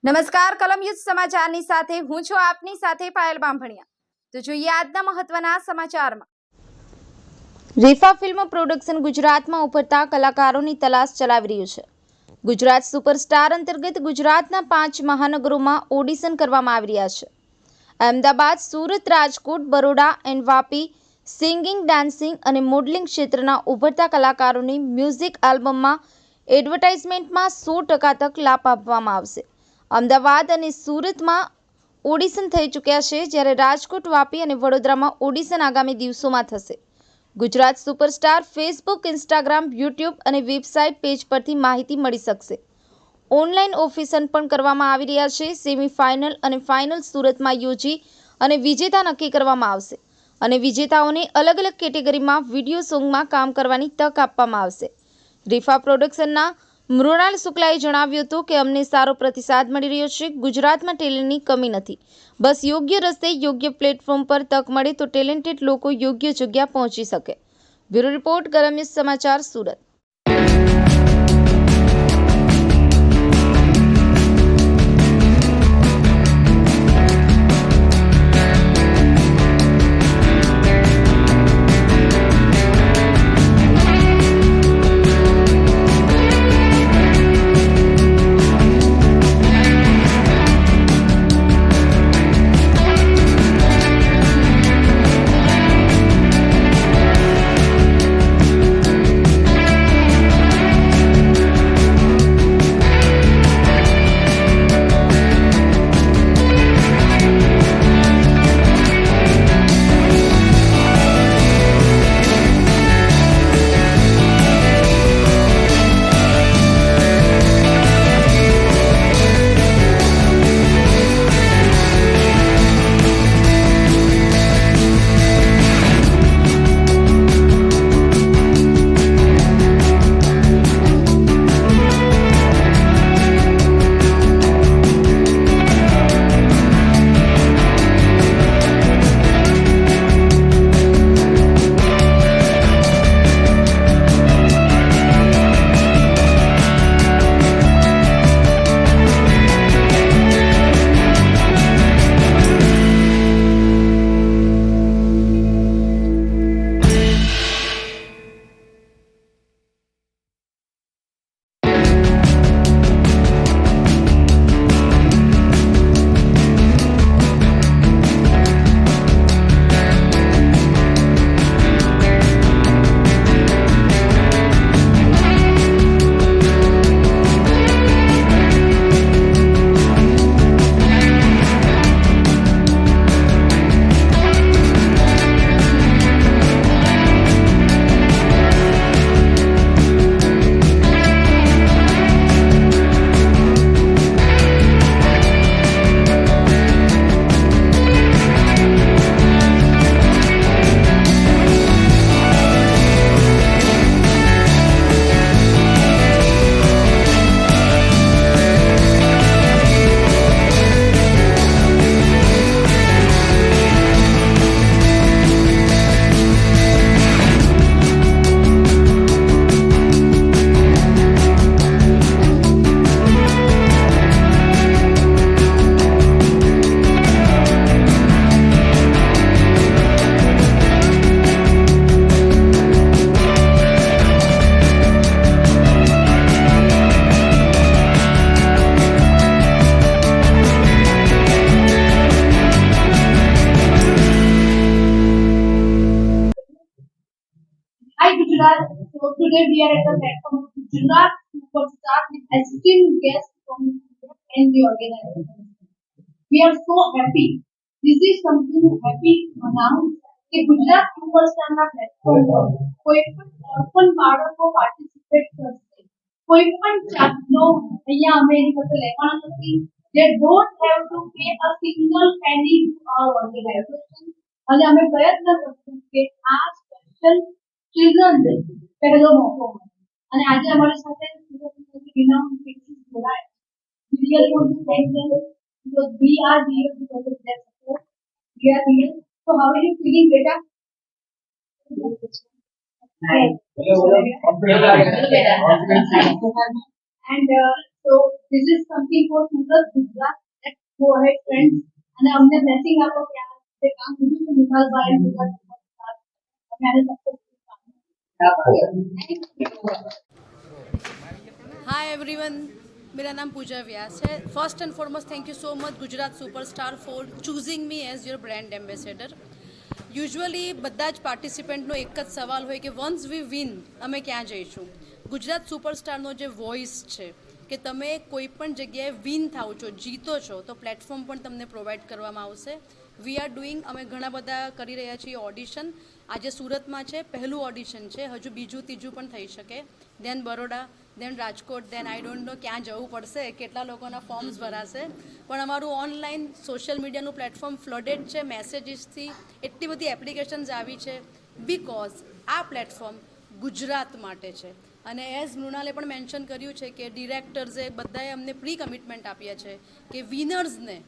નમસ્કાર કલમ યુદ્ધ સમાચારની સાથે હું છું આપની સાથે પાયલ બામભણિયા। તો જોઈએ આજના મહત્વના સમાચારમાં। રીફા ફિલ્મ પ્રોડક્શન ગુજરાતમાં ઉભરતા કલાકારોની તલાશ ચલાવી રહ્યું છે। ગુજરાત સુપરસ્ટાર અંતર્ગત ગુજરાતના 5 મહાનગરોમાં ઓડિશન કરવામાં આવી રહ્યા છે। Ahmedabad, Surat, Rajkot, Baroda and Vapi singing, dancing અને મોડલિંગ ક્ષેત્રના ઉભરતા કલાકારોની મ્યુઝિક આલ્બમમાં એડવર્ટાઇઝમેન્ટમાં 100% તક લાભ આપવામાં આવશે। અમદાવાદ અને સુરતમાં ઓડિશન થઈ ચૂક્યા છે, જ્યારે રાજકોટ, વાપી અને વડોદરામાં ઓડિશન આગામી દિવસોમાં થશે। Gujarat superstar Facebook, Instagram, YouTube અને વેબસાઇટ પેજ પરથી માહિતી મળી શકશે। ઓનલાઈન ઓડિશન પણ કરવામાં આવી રહ્યા છે। સેમીફાઇનલ અને ફાઇનલ સુરતમાં યોજી અને વિજેતા નક્કી કરવામાં આવશે અને વિજેતાઓને અલગ અલગ કેટેગરીમાં વિડીયો સોંગમાં કામ કરવાની તક આપવામાં આવશે। રીફા પ્રોડક્શનના મૃણાલ શુક્લાએ જણાવ્યું હતું કે અમને સારો પ્રતિસાદ મળી રહ્યો છે। ગુજરાતમાં ટેલેન્ટની કમી નથી, બસ યોગ્ય રસ્તે યોગ્ય પ્લેટફોર્મ પર તક મળે તો ટેલેન્ટેડ લોકો યોગ્ય જગ્યા પહોંચી શકે। બ્યુરો રિપોર્ટ, કલમ યુદ્ધ સમાચાર, Surat. Hi Gujarat. So today we are at the platform of Gujarat Superstar with esteemed guests from and the organization. We are so happy. This is something happy to announce કે Gujarat સુપરસ્ટારના platform પર કોઈ પણ બાળકો participate કરશે। કોઈ પણ જાતનો અહીંયા અમે એની પાસે લેવાના નથી। They don't have to pay a single penny to our organization અને અમે પ્રયત્ન કરશું કે આ સ્પેશિયલ ચિલ્ડ્રન ડે પહેલો મોકો મળે અને આજે અમારી સાથે renowned faces જોડાયા। We really want to thank them because we are here because of their support. We are here. So how are you feeling, beta? And So this is something for Surat, Gujarat. Let's go ahead, friends. અને અમને blessing આપો કે આ જે કામ કર્યું છે નિખાલભાઈ અને ગુજરાત સુપરસ્ટાર અમે આને સક્સેસફુલ हाय एवरीवन, मेरा नाम पूजा व्यास है. First and foremost thank you so much Gujarat superstar for choosing me as your brand ambassador. Usually બધા જ પાર્ટિસિપન્ટનો એક જ સવાલ હોય કે વન્સ વી વિન અમે ક્યાં જઈશું. ગુજરાત સુપરસ્ટારનો જે વોઇસ છે કે તમે કોઈ પણ જગ્યાએ વિન થાઓ છો, જીતો છો, તો પ્લેટફોર્મ પણ તમને પ્રોવાઈડ કરવામાં આવશે. વી આર ડુઈંગ, અમે ઘણા બધા કરી રહ્યા છીએ ઓડિશન. આજે સુરતમાં છે, પહેલું ઓડિશન છે, હજુ બીજું ત્રીજું પણ થઈ શકે. દેન બરોડા, દેન રાજકોટ, દેન આઈ ડોન્ટ નો ક્યાં જવું પડશે, કેટલા લોકોના ફોર્મ્સ ભરાશે. પણ અમારું ઓનલાઈન સોશિયલ મીડિયાનું પ્લેટફોર્મ ફ્લડેડ છે મેસેજીસથી. એટલી બધી એપ્લિકેશન્સ આવી છે બિકોઝ આ પ્લેટફોર્મ ગુજરાત માટે છે. અને એઝ મૃણાલે પણ મેન્શન કર્યું છે કે ડિરેક્ટર્સે બધાએ અમને પ્રી કમિટમેન્ટ આપ્યા છે કે વિનર્સને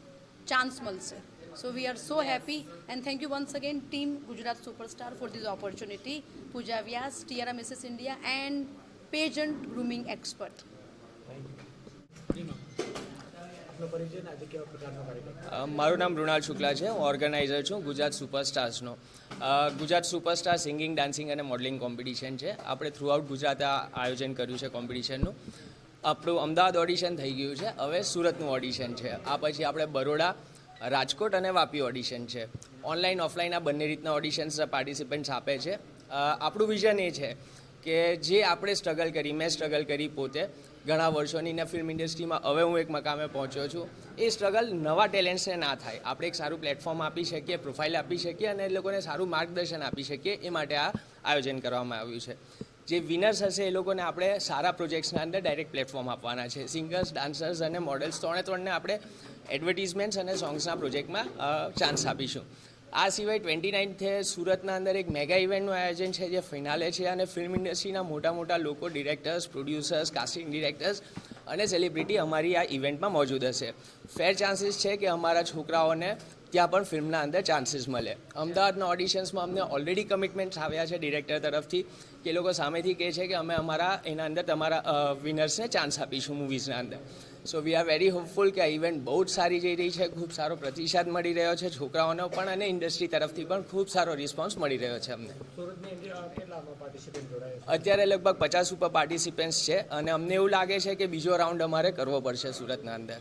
ચાન્સ મળશે. So we are so happy and thank you once again team Gujarat Superstar for this opportunity. Pooja Vyas, Tiara Mrs. India and pageant grooming expert. મારું નામ મૃણાલ શુક્લા છે. હું ઓર્ગેનાઇઝર છું ગુજરાત સુપરસ્ટાર્સનો. ગુજરાત સુપરસ્ટાર સિંગિંગ, ડાન્સિંગ અને મોડલિંગ કોમ્પિટિશન છે. આપણે throughout Gujarat આ આયોજન કર્યું છે કોમ્પિટિશનનું. આપણું અમદાવાદ ઓડિશન થઈ ગયું છે, હવે સુરતનું ઓડિશન છે. આ પછી આપણે બરોડા, રાજકોટ અને વાપી ઓડિશન છે. ઓનલાઈન ઓફલાઈન આ બંને રીતના ઓડિશન્સ પાર્ટિસિપન્ટ્સ આપે છે. આપણું વિઝન એ છે કે જે આપણે સ્ટ્રગલ કરી, મેં સ્ટ્રગલ કરી પોતે ઘણા વર્ષોની ને ફિલ્મ ઇન્ડસ્ટ્રીમાં હવે હું એક મકામે પહોંચ્યો છું. એ સ્ટ્રગલ નવા ટેલેન્ટ્સને ના થાય, આપણે એક સારું પ્લેટફોર્મ આપી શકીએ, પ્રોફાઇલ આપી શકીએ અને એ લોકોને સારું માર્ગદર્શન આપી શકીએ, એ માટે આ આયોજન કરવામાં આવ્યું છે. જે વિનર્સ હશે એ લોકોને આપણે સારા પ્રોજેક્ટ્સના અંદર ડાયરેક્ટ પ્લેટફોર્મ આપવાના છે. સિંગર્સ, ડાન્સર્સ અને મોડલ્સ ત્રણને આપણે એડવર્ટિઝમેન્ટ્સ અને સોંગ્સના પ્રોજેક્ટમાં ચાન્સ આપીશું. આ સિવાય 29 સુરતના અંદર એક મેગા ઇવેન્ટનું આયોજન છે જે ફિનાલે છે અને ફિલ્મ ઇન્ડસ્ટ્રીના મોટા મોટા લોકો, ડિરેક્ટર્સ, પ્રોડ્યુસર્સ, કાસ્ટિંગ ડિરેક્ટર્સ અને સેલિબ્રિટી અમારી આ ઇવેન્ટમાં મોજૂદ હશે. ફેર ચાન્સીસ છે કે અમારા છોકરાઓને ત્યાં પણ ફિલ્મના અંદર ચાન્સીસ મળે. અમદાવાદના ઓડિશન્સમાં અમને ઓલરેડી કમિટમેન્ટ્સ આવ્યા છે ડિરેક્ટર તરફથી કે લોકો સામેથી કહે છે કે અમે અમારા એના અંદર તમારા વિનર્સને ચાન્સ આપીશું મૂવીઝના અંદર. સો વી આર વેરી હોપફુલ કે આ ઇવેન્ટ બહુ જ સારી જઈ રહી છે. ખૂબ સારો પ્રતિસાદ મળી રહ્યો છે છોકરાઓનો પણ અને ઇન્ડસ્ટ્રી તરફથી પણ ખૂબ સારો રિસ્પોન્સ મળી રહ્યો છે અમને. અત્યારે લગભગ 50 ઉપર પાર્ટિસિપન્ટ્સ છે અને અમને એવું લાગે છે કે બીજો રાઉન્ડ અમારે કરવો પડશે સુરતના અંદર.